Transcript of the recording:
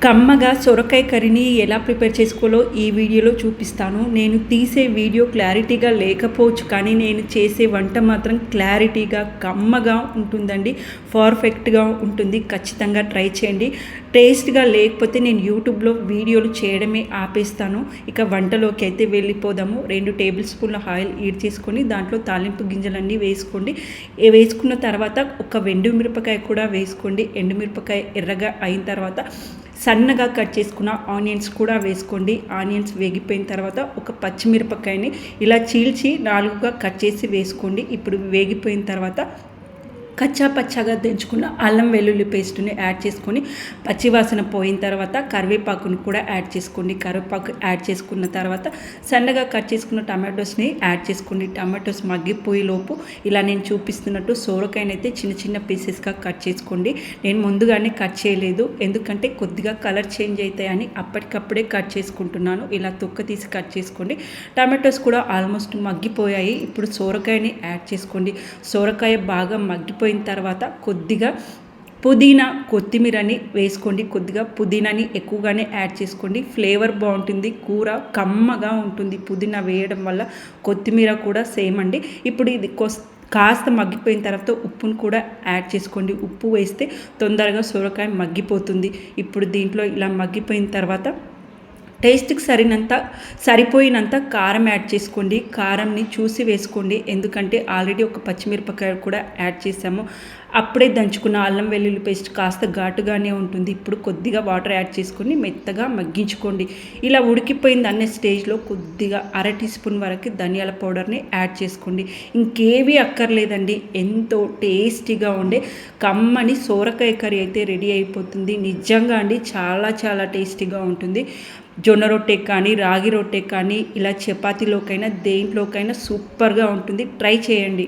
కమ్మగా సొరకాయ కర్రీని ఎలా ప్రిపేర్ చేసుకోవాలో ఈ వీడియోలో చూపిస్తాను. నేను తీసే వీడియో క్లారిటీగా లేకపోవచ్చు, కానీ నేను చేసే వంట మాత్రం క్లారిటీగా కమ్మగా ఉంటుందండి. పర్ఫెక్ట్గా ఉంటుంది. ఖచ్చితంగా ట్రై చేయండి. టేస్ట్గా లేకపోతే నేను యూట్యూబ్లో వీడియోలు చేయడమే ఆపేస్తాను. ఇక వంటలోకి అయితే వెళ్ళిపోదాము. 2 టేబుల్ స్పూన్ల ఆయిల్ ఈడ్ చేసుకొని దాంట్లో తాలింపు గింజలన్నీ వేసుకోండి. వేసుకున్న తర్వాత ఒక ఎండుమిరపకాయ కూడా వేసుకోండి. ఎండుమిరపకాయ ఎర్రగా అయిన తర్వాత సన్నగా కట్ చేసుకున్న ఆనియన్స్ కూడా వేసుకోండి. ఆనియన్స్ వేగిపోయిన తర్వాత ఒక పచ్చిమిరపకాయని ఇలా చీల్చి 4గా కట్ చేసి వేసుకోండి. ఇప్పుడు వేగిపోయిన తర్వాత కచ్చా పచ్చగా దంచుకున్న అల్లం వెల్లుల్లి పేస్ట్ని యాడ్ చేసుకొని పచ్చివాసన పోయిన తర్వాత కరివేపాకుని కూడా యాడ్ చేసుకోండి. కరివేపాకు యాడ్ చేసుకున్న తర్వాత సన్నగా కట్ చేసుకున్న టమాటోస్ని యాడ్ చేసుకోండి. టమాటోస్ మగ్గిపోయేలోపు ఇలా నేను చూపిస్తున్నట్టు సోరకాయనైతే చిన్న చిన్న పీసెస్గా కట్ చేసుకోండి. నేను ముందుగానే కట్ చేయలేదు, ఎందుకంటే కొద్దిగా కలర్ చేంజ్ అవుతాయని అప్పటికప్పుడే కట్ చేసుకుంటున్నాను. ఇలా తొక్క తీసి కట్ చేసుకోండి. టమాటోస్ కూడా ఆల్మోస్ట్ మగ్గిపోయాయి. ఇప్పుడు సోరకాయని యాడ్ చేసుకోండి. సోరకాయ బాగా మగ్గిపోయిన తర్వాత కొద్దిగా పుదీనా కొత్తిమీరని వేసుకోండి. కొద్దిగా పుదీనాని ఎక్కువగానే యాడ్ చేసుకోండి. ఫ్లేవర్ బాగుంటుంది, కూర కమ్మగా ఉంటుంది పుదీనా వేయడం వల్ల. కొత్తిమీర కూడా సేమ్ అండి. ఇప్పుడు ఇది కాస్త మగ్గిపోయిన తర్వాత ఉప్పును కూడా యాడ్ చేసుకోండి. ఉప్పు వేస్తే తొందరగా సొరకాయ మగ్గిపోతుంది. ఇప్పుడు దీంట్లో ఇలా మగ్గిపోయిన తర్వాత టేస్ట్కి సరిపోయినంత కారం యాడ్ చేసుకోండి. కారంని చూసి వేసుకోండి, ఎందుకంటే ఆల్రెడీ ఒక పచ్చిమిరపకాయ కూడా యాడ్ చేసాము. అప్పుడే దంచుకున్న అల్లం వెల్లుల్లి పేస్ట్ కాస్త ఘాటుగానే ఉంటుంది. ఇప్పుడు కొద్దిగా వాటర్ యాడ్ చేసుకొని మెత్తగా మగ్గించుకోండి. ఇలా ఉడికిపోయింది అనే స్టేజ్లో కొద్దిగా 1/2 టీ స్పూన్ వరకు ధనియాల పౌడర్ని యాడ్ చేసుకోండి. ఇంకేవీ అక్కర్లేదండి. ఎంతో టేస్టీగా ఉండే కమ్మని సోరకాయ కర్రీ అయితే రెడీ అయిపోతుంది. నిజంగా అండి, చాలా చాలా టేస్టీగా ఉంటుంది. జొన్న రొట్టె కానీ రాగి రొట్టె కానీ ఇలా చపాతీలోకైనా దేంట్లోకైనా సూపర్గా ఉంటుంది. ట్రై చేయండి.